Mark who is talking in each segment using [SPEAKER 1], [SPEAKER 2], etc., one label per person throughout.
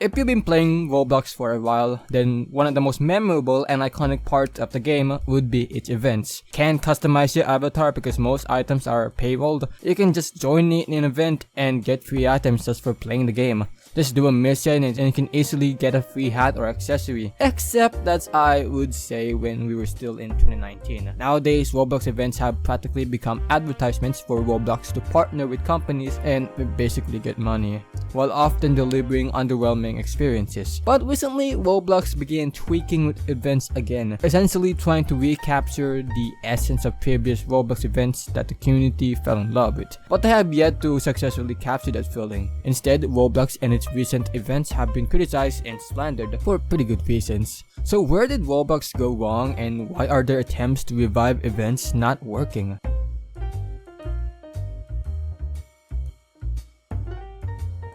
[SPEAKER 1] If you've been playing Roblox for a while, then one of the most memorable and iconic parts of the game would be its events. Can't customize your avatar because most items are paywalled. You can just join in an event and get free items just for playing the game. Just do a mission and you can easily get a free hat or accessory. Except that's, I would say, when we were still in 2019. Nowadays, Roblox events have practically become advertisements for Roblox to partner with companies and basically get money, while often delivering underwhelming experiences. But recently, Roblox began tweaking with events again, essentially trying to recapture the essence of previous Roblox events that the community fell in love with. But they have yet to successfully capture that feeling. Instead, Roblox and its recent events have been criticized and slandered for pretty good reasons. So where did Roblox go wrong, and why are their attempts to revive events not working?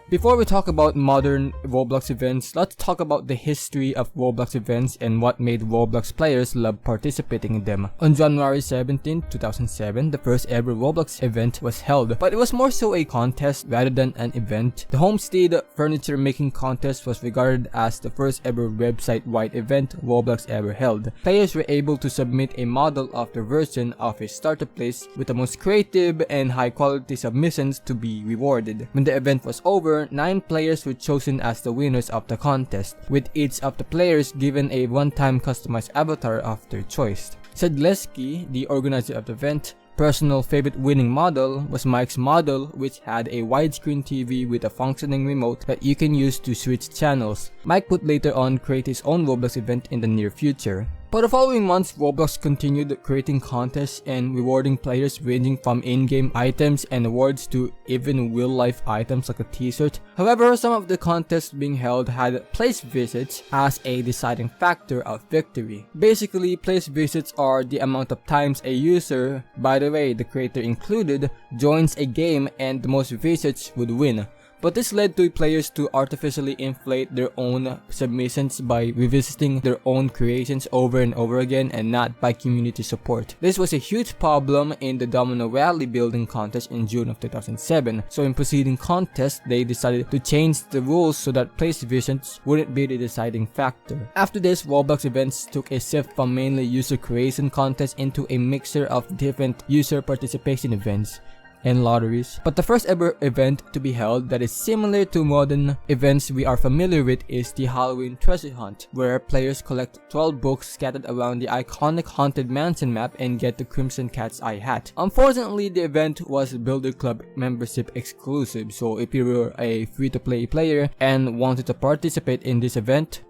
[SPEAKER 1] Before we talk about modern Roblox events, let's talk about the history of Roblox events and what made Roblox players love participating in them. On January 17, 2007, the first ever Roblox event was held, but it was more so a contest rather than an event. The Homestead Furniture Making Contest was regarded as the first ever website-wide event Roblox ever held. Players were able to submit a model of their version of a starter place, with the most creative and high-quality submissions to be rewarded. When the event was over, 9 players were chosen as the winners of the contest, with each of the players given a one-time customized avatar of their choice. Sedleski, the organizer of the event, personal favorite winning model was Mike's model, which had a widescreen TV with a functioning remote that you can use to switch channels. Mike would later on create his own Roblox event in the near future. For the following months, Roblox continued creating contests and rewarding players, ranging from in-game items and awards to even real-life items like a t-shirt. However, some of the contests being held had place visits as a deciding factor of victory. Basically, place visits are the amount of times a user, by the way the creator included, joins a game, and the most visits would win. But this led to players to artificially inflate their own submissions by revisiting their own creations over and over again, and not by community support. This was a huge problem in the Domino Rally building contest in June of 2007, so in preceding contests, they decided to change the rules so that place visits wouldn't be the deciding factor. After this, Roblox events took a shift from mainly user creation contests into a mixture of different user participation events and lotteries. But the first ever event to be held that is similar to modern events we are familiar with is the Halloween treasure hunt, where players collect 12 books scattered around the iconic Haunted Mansion map and get the Crimson Cat's Eye hat. Unfortunately, the event was Builder Club membership exclusive, so if you were a free-to-play player and wanted to participate in this event,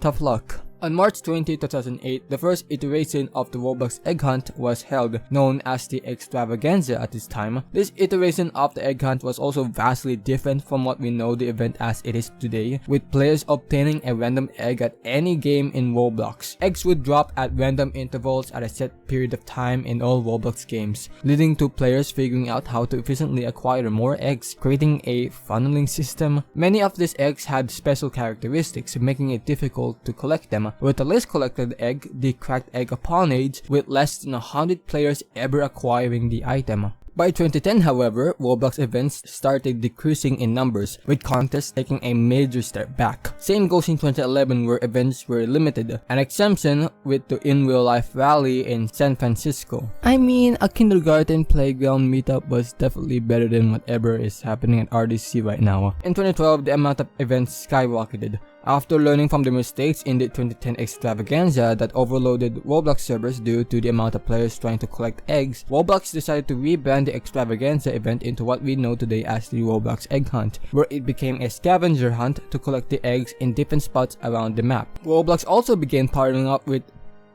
[SPEAKER 1] tough luck. On March 20, 2008, the first iteration of the Roblox Egg Hunt was held, known as the Extravaganza at this time. This iteration of the Egg Hunt was also vastly different from what we know the event as it is today, with players obtaining a random egg at any game in Roblox. Eggs would drop at random intervals at a set period of time in all Roblox games, leading to players figuring out how to efficiently acquire more eggs, creating a funneling system. Many of these eggs had special characteristics, making it difficult to collect them, with the least collected egg, the cracked egg upon age, with less than 100 players ever acquiring the item. By 2010, however, Roblox events started decreasing in numbers, with contests taking a major step back. Same goes in 2011, where events were limited, an exemption with the In Real Life rally in San Francisco. I mean, a kindergarten playground meetup was definitely better than whatever is happening at RDC right now. In 2012, the amount of events skyrocketed. After learning from the mistakes in the 2010 extravaganza that overloaded Roblox servers due to the amount of players trying to collect eggs, Roblox decided to rebrand the extravaganza event into what we know today as the Roblox Egg Hunt, where it became a scavenger hunt to collect the eggs in different spots around the map. Roblox also began partnering up with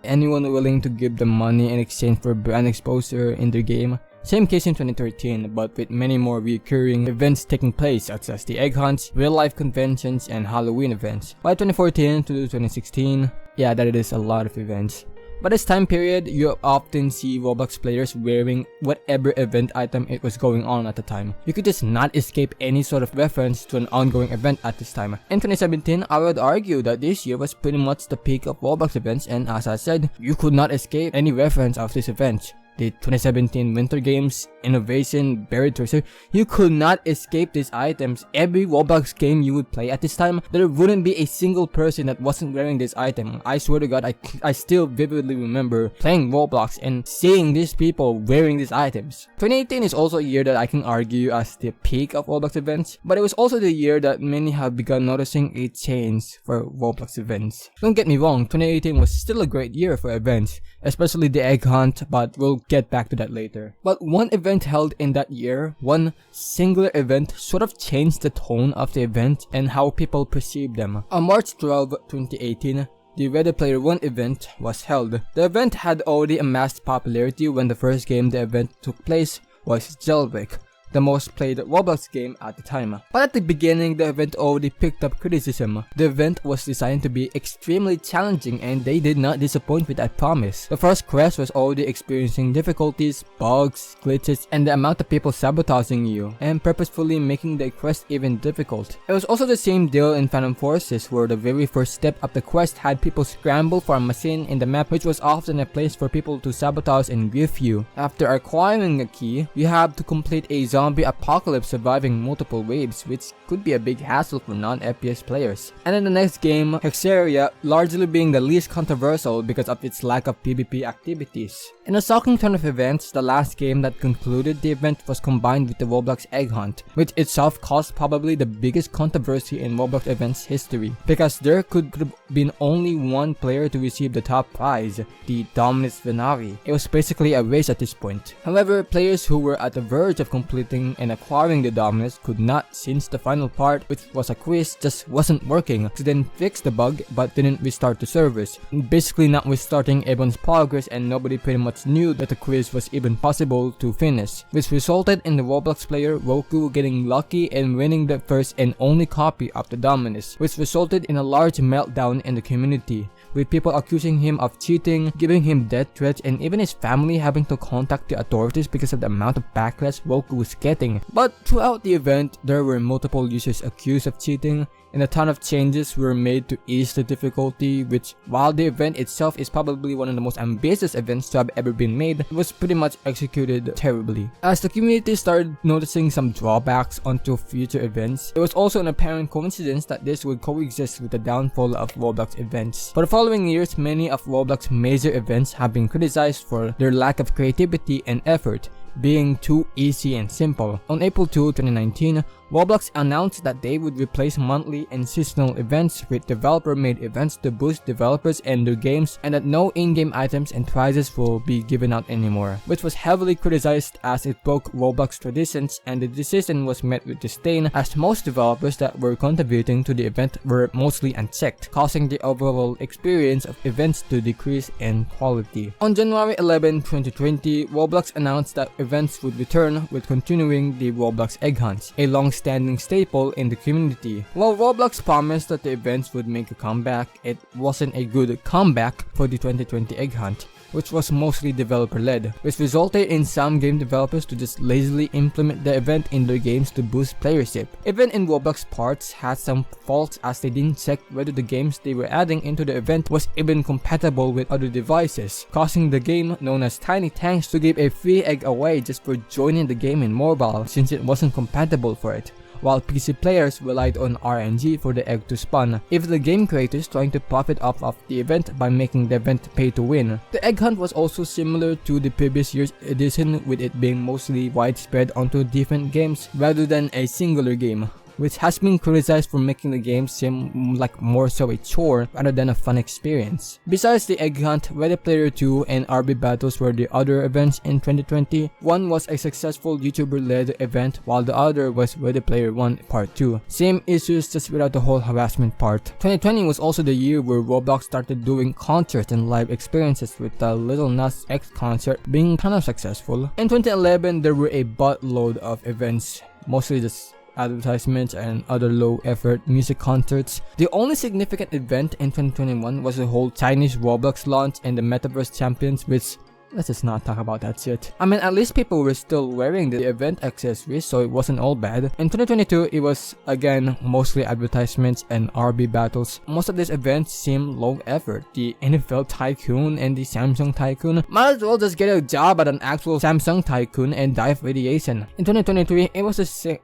[SPEAKER 1] anyone willing to give them money in exchange for brand exposure in their game. Same case in 2013, but with many more recurring events taking place, such as the egg hunts, real-life conventions, and Halloween events. By 2014 to 2016, yeah, that is a lot of events. By this time period, you often see Roblox players wearing whatever event item it was going on at the time. You could just not escape any sort of reference to an ongoing event at this time. In 2017, I would argue that this year was pretty much the peak of Roblox events, and as I said, you could not escape any reference of this event. the 2017 Winter Games, Innovation, Buried Treasure, you could not escape these items. Every Roblox game you would play at this time, there wouldn't be a single person that wasn't wearing this item. I swear to God, I still vividly remember playing Roblox and seeing these people wearing these items. 2018 is also a year that I can argue as the peak of Roblox events, but it was also the year that many have begun noticing a change for Roblox events. Don't get me wrong, 2018 was still a great year for events, especially the egg hunt, but we'll get back to that later. But one event held in that year, one singular event, sort of changed the tone of the event and how people perceived them. On March 12, 2018, the Ready Player One event was held. The event had already amassed popularity when the first game the event took place was Jailbreak, the most played Roblox game at the time. But at the beginning, the event already picked up criticism. The event was designed to be extremely challenging and they did not disappoint with that promise. The first quest was already experiencing difficulties, bugs, glitches, and the amount of people sabotaging you and purposefully making the quest even difficult. It was also the same deal in Phantom Forces, where the very first step of the quest had people scramble for a machine in the map, which was often a place for people to sabotage and grief you. After acquiring a key, you have to complete a zombie apocalypse surviving multiple waves, which could be a big hassle for non-FPS players. And in the next game, Hexeria, largely being the least controversial because of its lack of PvP activities. In a shocking turn of events, the last game that concluded the event was combined with the Roblox Egg Hunt, which itself caused probably the biggest controversy in Roblox events history, because there could have been only one player to receive the top prize, the Dominus Venari. It was basically a race at this point. However, players who were at the verge of completing and acquiring the Dominus could not, since the final part, which was a quiz, just wasn't working. So then fixed the bug but didn't restart the servers, basically not restarting everyone's progress, and nobody pretty much knew that the quiz was even possible to finish, which resulted in the Roblox player Roku getting lucky and winning the first and only copy of the Dominus, which resulted in a large meltdown in the community, with people accusing him of cheating, giving him death threats, and even his family having to contact the authorities because of the amount of backlash Roku was getting. But throughout the event, there were multiple users accused of cheating, and a ton of changes were made to ease the difficulty, which, while the event itself is probably one of the most ambitious events to have ever been made, it was pretty much executed terribly. As the community started noticing some drawbacks onto future events, it was also an apparent coincidence that this would coexist with the downfall of Roblox events. For the following years, many of Roblox major events have been criticized for their lack of creativity and effort, being too easy and simple. On April 2, 2019, Roblox announced that they would replace monthly and seasonal events with developer-made events to boost developers and their games, and that no in-game items and prizes will be given out anymore, which was heavily criticized as it broke Roblox traditions, and the decision was met with disdain as most developers that were contributing to the event were mostly unchecked, causing the overall experience of events to decrease in quality. On January 11, 2020, Roblox announced that events would return with continuing the Roblox Egg Hunts, a long-standing staple in the community. While Roblox promised that the events would make a comeback, it wasn't a good comeback for the 2020 Egg Hunt, which was mostly developer-led, which resulted in some game developers to just lazily implement the event in their games to boost playership. Even in Roblox parts had some faults, as they didn't check whether the games they were adding into the event was even compatible with other devices, causing the game known as Tiny Tanks to give a free egg away just for joining the game in mobile, since it wasn't compatible for it, while PC players relied on RNG for the egg to spawn, if the game creators trying to profit off of the event by making the event pay to win. The egg hunt was also similar to the previous year's edition, with it being mostly widespread onto different games rather than a singular game, which has been criticized for making the game seem like more so a chore rather than a fun experience. Besides the Egg Hunt, Ready Player 2 and RB Battles were the other events in 2020. One was a successful YouTuber-led event, while the other was Ready Player 1 Part 2. Same issues, just without the whole harassment part. 2020 was also the year where Roblox started doing concerts and live experiences, with the Lil Nas X concert being kind of successful. In 2011, there were a buttload of events, mostly just advertisements and other low-effort music concerts. The only significant event in 2021 was the whole Chinese Roblox launch and the Metaverse Champions, which let's just not talk about that shit. I mean, at least people were still wearing the event accessories, so it wasn't all bad. In 2022, it was again mostly advertisements and RB battles. Most of these events seem low effort. The NFL Tycoon and the Samsung Tycoon. Might as well just get a job at an actual Samsung Tycoon and die of radiation. In 2023, it was the same.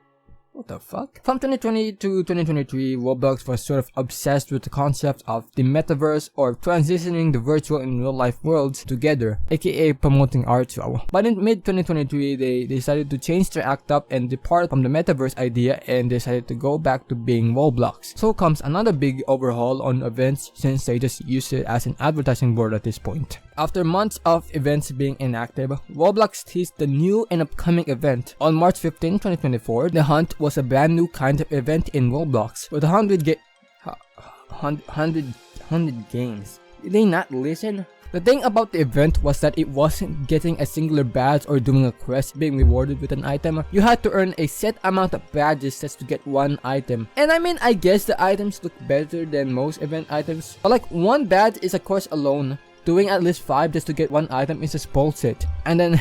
[SPEAKER 1] What the fuck? From 2020 to 2023, Roblox was sort of obsessed with the concept of the metaverse, or transitioning the virtual and real life worlds together, aka promoting art show. But in mid-2023, they decided to change their act up and depart from the metaverse idea and decided to go back to being Roblox. So comes another big overhaul on events, since they just use it as an advertising board at this point. After months of events being inactive, Roblox teased the new and upcoming event. On March 15, 2024, The Hunt was a brand new kind of event in Roblox with 100 games. Did they not listen? The thing about the event was that it wasn't getting a singular badge or doing a quest being rewarded with an item. You had to earn a set amount of badges just to get one item. And I mean, I guess the items look better than most event items, but like, one badge is a quest alone. Doing at least 5 just to get one item is just bullshit. And then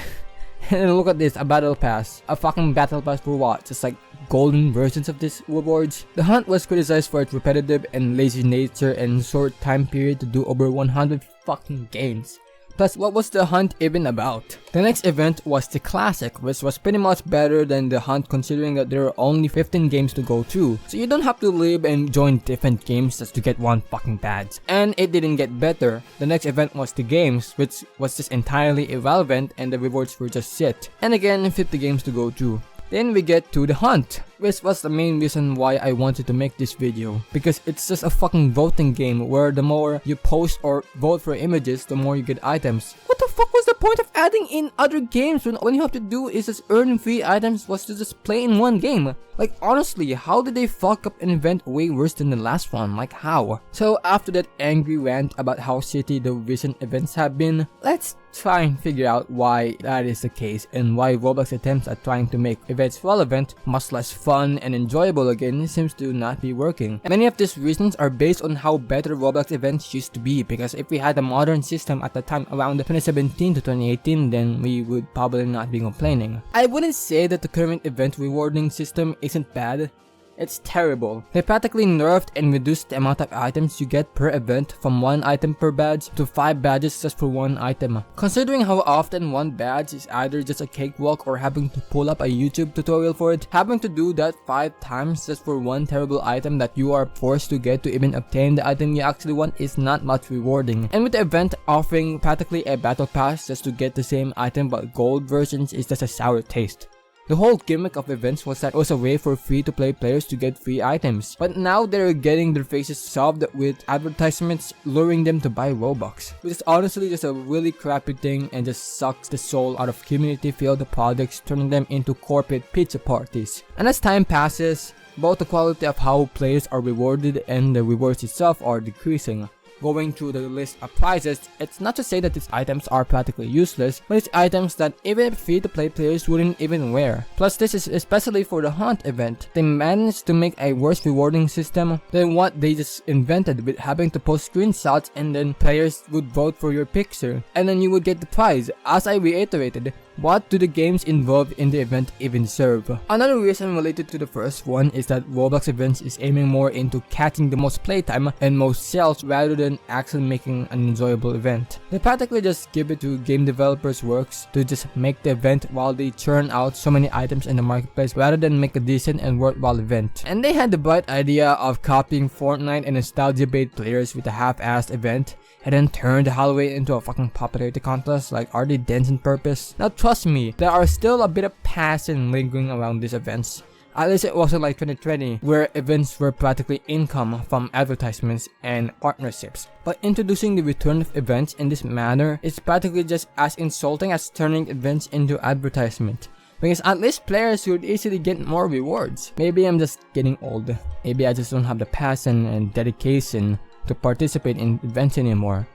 [SPEAKER 1] look at this, a battle pass. A fucking battle pass for what? Just like golden versions of these rewards. The Hunt was criticized for its repetitive and lazy nature and short time period to do over 100 fucking games. Plus, what was the Hunt even about? The next event was the Classic, which was pretty much better than the Hunt considering that there are only 15 games to go through. So you don't have to live and join different games just to get one fucking badge. And it didn't get better. The next event was the Games, which was just entirely irrelevant and the rewards were just shit. And again, 50 games to go through. Then we get to the Hunt, which was the main reason why I wanted to make this video, because it's just a fucking voting game where the more you post or vote for images, the more you get items. What the fuck was the point of adding in other games when all you have to do is just earn free items was to just play in one game? Like, honestly, how did they fuck up an event way worse than the last one? Like, how? So after that angry rant about how shitty the recent events have been, let's try and figure out why that is the case and why Roblox attempts at trying to make events relevant, much less fun and enjoyable again, seems to not be working. Many of these reasons are based on how better Roblox events used to be, because if we had a modern system at the time around 2017 to 2018, then we would probably not be complaining. I wouldn't say that the current event rewarding system isn't bad. It's terrible. They practically nerfed and reduced the amount of items you get per event from 1 item per badge to 5 badges just for 1 item. Considering how often 1 badge is either just a cakewalk or having to pull up a YouTube tutorial for it, having to do that 5 times just for 1 terrible item that you are forced to get to even obtain the item you actually want is not much rewarding. And with the event offering practically a battle pass just to get the same item but gold versions is just a sour taste. The whole gimmick of events was that it was a way for free-to-play players to get free items, but now they're getting their faces shoved with advertisements luring them to buy Robux, which is honestly just a really crappy thing and just sucks the soul out of community-filled products, turning them into corporate pizza parties. And as time passes, both the quality of how players are rewarded and the rewards itself are decreasing. Going through the list of prizes, it's not to say that these items are practically useless, but it's items that even free-to-play players wouldn't even wear. Plus, this is especially for the Hunt event. They managed to make a worse rewarding system than what they just invented, with having to post screenshots and then players would vote for your picture, and then you would get the prize. As I reiterated, what do the games involved in the event even serve? Another reason related to the first one is that Roblox events is aiming more into catching the most playtime and most sales rather than actually making an enjoyable event. They practically just give it to game developers' works to just make the event while they churn out so many items in the marketplace rather than make a decent and worthwhile event. And they had the bright idea of copying Fortnite and nostalgia bait players with a half-assed event and then turn the hallway into a fucking popularity contest. Like, are they dense on purpose? Now trust me, there are still a bit of passion lingering around these events. At least it wasn't like 2020, where events were practically income from advertisements and partnerships. But introducing the return of events in this manner is practically just as insulting as turning events into advertisement. Because at least players would easily get more rewards. Maybe I'm just getting old. Maybe I just don't have the passion and dedication to participate in events anymore.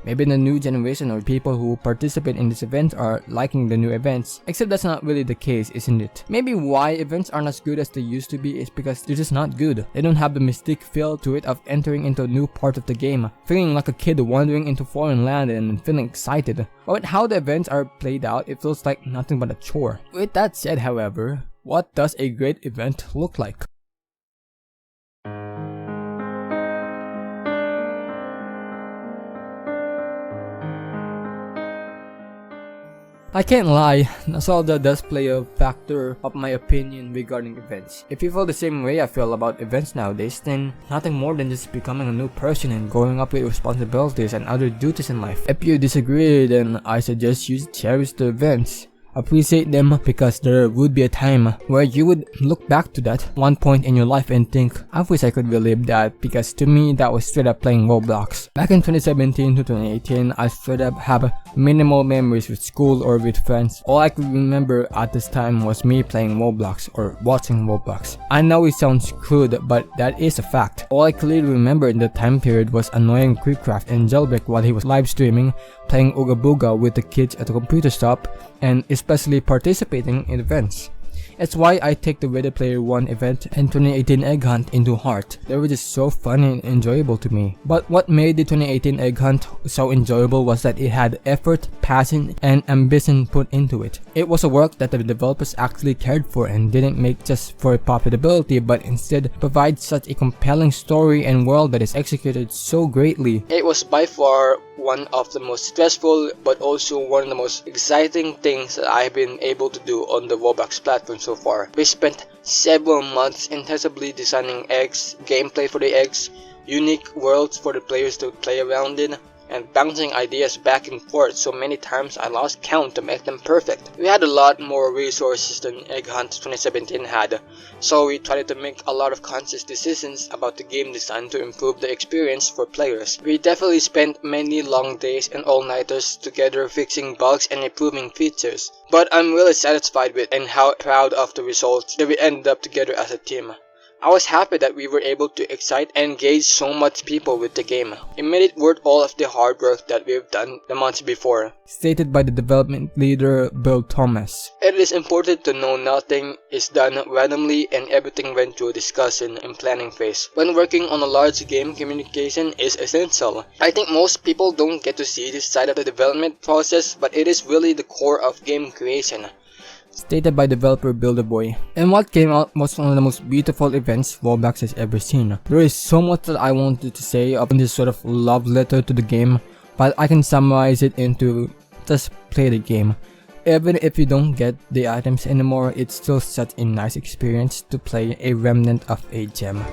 [SPEAKER 1] Maybe the new generation or people who participate in this event are liking the new events, except that's not really the case, isn't it? Maybe why events aren't as good as they used to be is because they're just not good. They don't have the mystique feel to it of entering into a new part of the game, feeling like a kid wandering into foreign land and feeling excited. But with how the events are played out, it feels like nothing but a chore. With that said, however, what does a great event look like? I can't lie, nostalgia does play a factor of my opinion regarding events. If you feel the same way I feel about events nowadays, then nothing more than just becoming a new person and growing up with responsibilities and other duties in life. If you disagree, then I suggest you cherish the events. Appreciate them, because there would be a time where you would look back to that one point in your life and think, I wish I could relive that, because to me that was straight up playing Roblox. Back in 2017 to 2018, I straight up have minimal memories with school or with friends. All I could remember at this time was me playing Roblox or watching Roblox. I know it sounds crude, but that is a fact. All I clearly remember in that time period was annoying Creepcraft and Jailbreak while he was live streaming, playing Ooga Booga with the kids at the computer shop, and especially participating in events. It's why I take the Ready Player 1 event and 2018 Egg Hunt into heart. They were just so fun and enjoyable to me. But what made the 2018 Egg Hunt so enjoyable was that it had effort, passion, and ambition put into it. It was a work that the developers actually cared for and didn't make just for profitability, but instead provide such a compelling story and world that is executed so greatly. It was by far one of the most stressful but also one of the most exciting things that I've been able to do on the Roblox platform so far. We spent several months intensively designing eggs, gameplay for the eggs, unique worlds for the players to play around in, and bouncing ideas back and forth so many times I lost count to make them perfect. We had a lot more resources than Egg Hunt 2017 had, so we tried to make a lot of conscious decisions about the game design to improve the experience for players. We definitely spent many long days and all-nighters together fixing bugs and improving features, but I'm really satisfied with and how proud of the results that we ended up together as a team. I was happy that we were able to excite and engage so much people with the game. It made it worth all of the hard work that we've done the months before. Stated by the development leader Bill Thomas. It is important to know nothing is done randomly and everything went through discussion and planning phase. When working on a large game, communication is essential. I think most people don't get to see this side of the development process, but it is really the core of game creation. Stated by developer Builderboy. And what came out was one of the most beautiful events Roblox has ever seen. There is so much that I wanted to say up in this sort of love letter to the game, but I can summarize it into just play the game. Even if you don't get the items anymore, it's still such a nice experience to play a remnant of a gem.